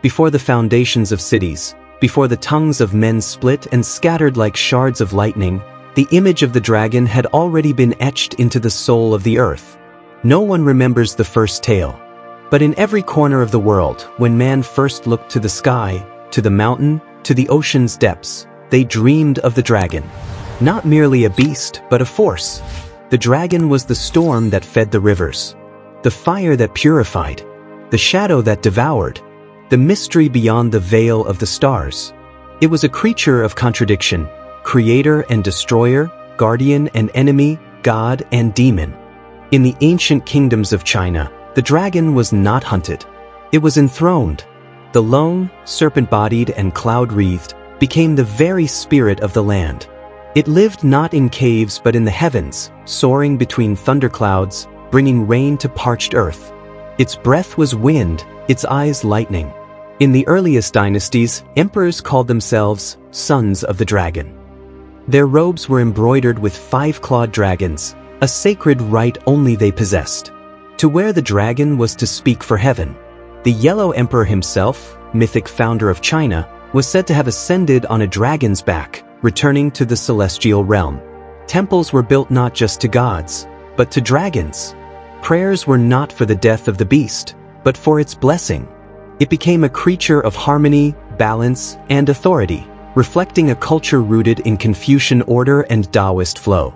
before the foundations of cities, before the tongues of men split and scattered like shards of lightning, the image of the dragon had already been etched into the soul of the earth. No one remembers the first tale. But in every corner of the world, when man first looked to the sky, to the mountain, to the ocean's depths, they dreamed of the dragon. Not merely a beast, but a force. The dragon was the storm that fed the rivers, the fire that purified, the shadow that devoured, the mystery beyond the veil of the stars. It was a creature of contradiction, creator and destroyer, guardian and enemy, god and demon. In the ancient kingdoms of China, the dragon was not hunted. It was enthroned. The lone, serpent-bodied and cloud-wreathed, became the very spirit of the land. It lived not in caves but in the heavens, soaring between thunderclouds, bringing rain to parched earth. Its breath was wind, its eyes lightning. In the earliest dynasties, emperors called themselves sons of the dragon. Their robes were embroidered with 5-clawed dragons, a sacred right only they possessed. To wear the dragon was to speak for heaven. The Yellow Emperor himself, mythic founder of China, was said to have ascended on a dragon's back, returning to the celestial realm. Temples were built not just to gods, but to dragons. Prayers were not for the death of the beast, but for its blessing. It became a creature of harmony, balance, and authority, reflecting a culture rooted in Confucian order and Taoist flow.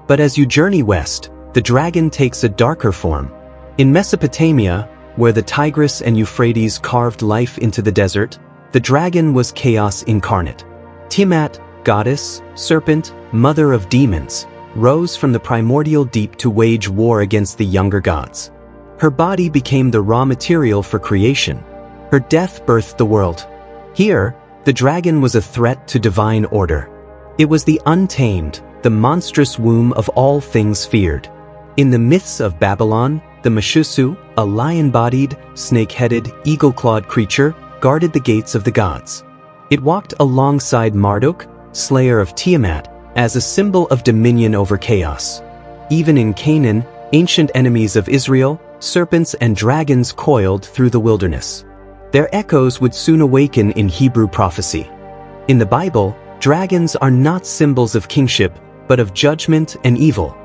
But as you journey west, the dragon takes a darker form. In Mesopotamia, where the Tigris and Euphrates carved life into the desert, the dragon was chaos incarnate. Tiamat, goddess, serpent, mother of demons, rose from the primordial deep to wage war against the younger gods. Her body became the raw material for creation. Her death birthed the world. Here, the dragon was a threat to divine order. It was the untamed, the monstrous womb of all things feared. In the myths of Babylon, the Meshusu, a lion-bodied, snake-headed, eagle-clawed creature, guarded the gates of the gods. It walked alongside Marduk, slayer of Tiamat, as a symbol of dominion over chaos. Even in Canaan, ancient enemies of Israel, serpents and dragons coiled through the wilderness. Their echoes would soon awaken in Hebrew prophecy. In the Bible, dragons are not symbols of kingship, but of judgment and evil.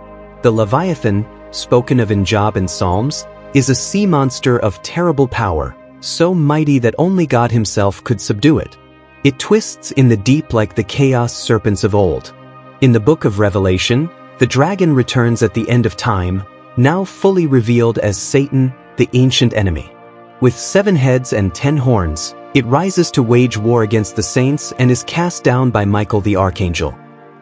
The Leviathan, spoken of in Job and Psalms, is a sea monster of terrible power, so mighty that only God himself could subdue it. It twists in the deep like the chaos serpents of old. In the book of Revelation, the dragon returns at the end of time, now fully revealed as Satan, the ancient enemy. With 7 heads and 10 horns, it rises to wage war against the saints and is cast down by Michael the archangel.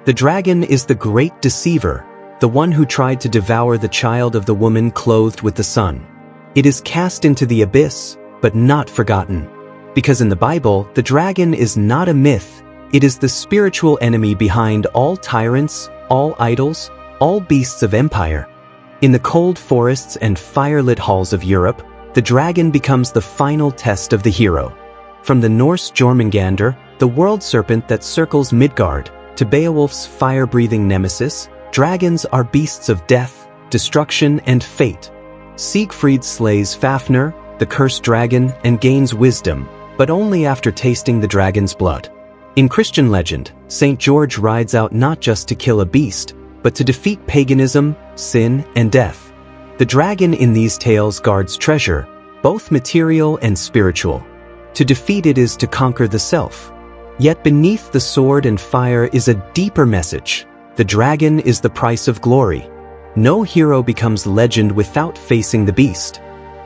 The dragon is the great deceiver, the one who tried to devour the child of the woman clothed with the sun. It is cast into the abyss, but not forgotten. Because in the Bible, the dragon is not a myth, it is the spiritual enemy behind all tyrants, all idols, all beasts of empire. In the cold forests and firelit halls of Europe, the dragon becomes the final test of the hero. From the Norse Jormungandr, the world serpent that circles Midgard, to Beowulf's fire-breathing nemesis, dragons are beasts of death, destruction, and fate. Siegfried slays Fafnir, the cursed dragon, and gains wisdom, but only after tasting the dragon's blood. In Christian legend, St. George rides out not just to kill a beast, but to defeat paganism, sin, and death. The dragon in these tales guards treasure, both material and spiritual. To defeat it is to conquer the self. Yet beneath the sword and fire is a deeper message. The dragon is the price of glory. No hero becomes legend without facing the beast.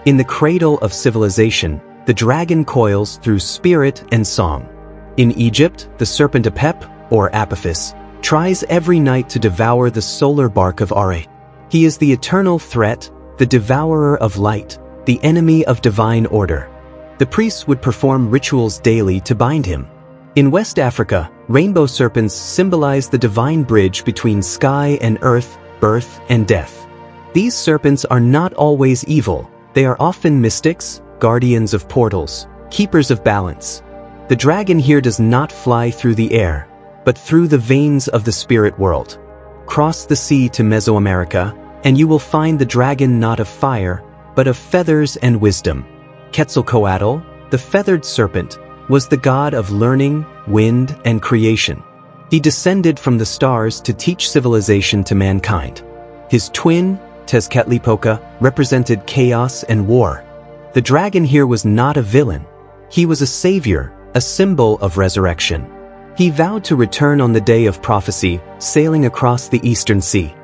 In the cradle of civilization, the dragon coils through spirit and song. In Egypt, the serpent Apep, or Apophis, tries every night to devour the solar bark of Are. He is the eternal threat, the devourer of light, the enemy of divine order. The priests would perform rituals daily to bind him. In West Africa, rainbow serpents symbolize the divine bridge between sky and earth, birth and death. These serpents are not always evil. They are often mystics, guardians of portals, keepers of balance. The dragon here does not fly through the air, but through the veins of the spirit world. Cross the sea to Mesoamerica, and you will find the dragon not of fire, but of feathers and wisdom. Quetzalcoatl, the feathered serpent, was the god of learning, wind, and creation. He descended from the stars to teach civilization to mankind. His twin, Tezcatlipoca, represented chaos and war. The dragon here was not a villain. He was a savior, a symbol of resurrection. He vowed to return on the day of prophecy, sailing across the eastern sea.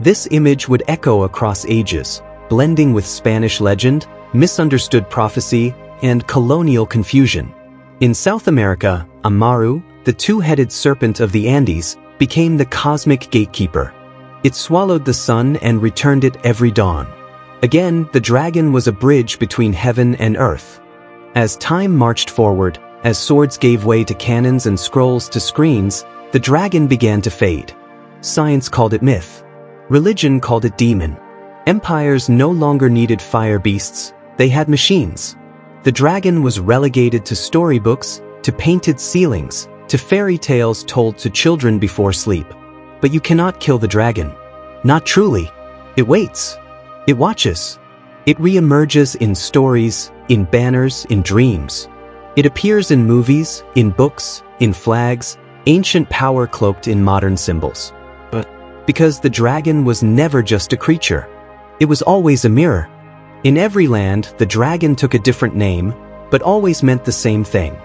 This image would echo across ages, blending with Spanish legend, misunderstood prophecy, and colonial confusion. In South America, Amaru, the two-headed serpent of the Andes, became the cosmic gatekeeper. It swallowed the sun and returned it every dawn. Again, the dragon was a bridge between heaven and earth. As time marched forward, as swords gave way to cannons and scrolls to screens, the dragon began to fade. Science called it myth. Religion called it demon. Empires no longer needed fire beasts, they had machines. The dragon was relegated to storybooks, to painted ceilings, to fairy tales told to children before sleep. But you cannot kill the dragon. Not truly. It waits. It watches. It re-emerges in stories, in banners, in dreams. It appears in movies, in books, in flags, ancient power cloaked in modern symbols. But because the dragon was never just a creature. It was always a mirror. In every land, the dragon took a different name, but always meant the same thing.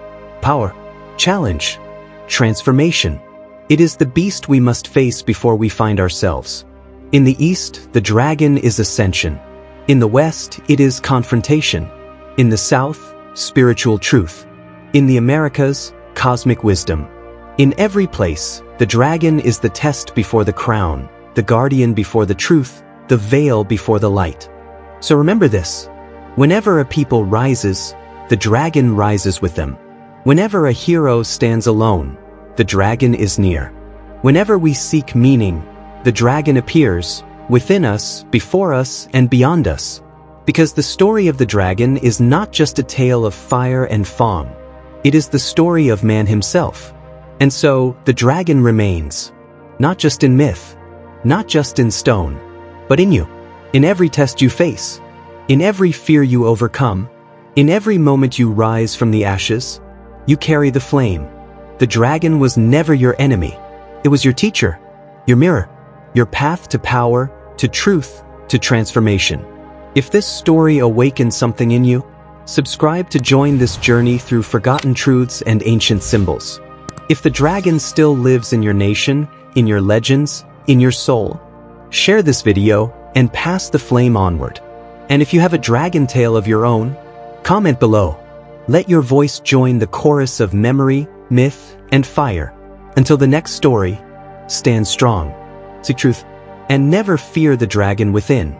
Power, challenge, transformation. It is the beast we must face before we find ourselves. In the East, the dragon is ascension. In the West, it is confrontation. In the South, spiritual truth. In the Americas, cosmic wisdom. In every place, the dragon is the test before the crown, the guardian before the truth, the veil before the light. So remember this. Whenever a people rises, the dragon rises with them. Whenever a hero stands alone, the dragon is near. Whenever we seek meaning, the dragon appears, within us, before us, and beyond us. Because the story of the dragon is not just a tale of fire and foam. It is the story of man himself. And so, the dragon remains. Not just in myth. Not just in stone. But in you. In every test you face. In every fear you overcome. In every moment you rise from the ashes. You carry the flame. The dragon was never your enemy. It was your teacher. Your mirror. Your path to power, to truth, to transformation. If this story awakened something in you, subscribe to join this journey through forgotten truths and ancient symbols. If the dragon still lives in your nation, in your legends, in your soul, share this video and pass the flame onward. And if you have a dragon tale of your own, comment below. Let your voice join the chorus of memory, myth, and fire. Until the next story, stand strong, seek truth, and never fear the dragon within.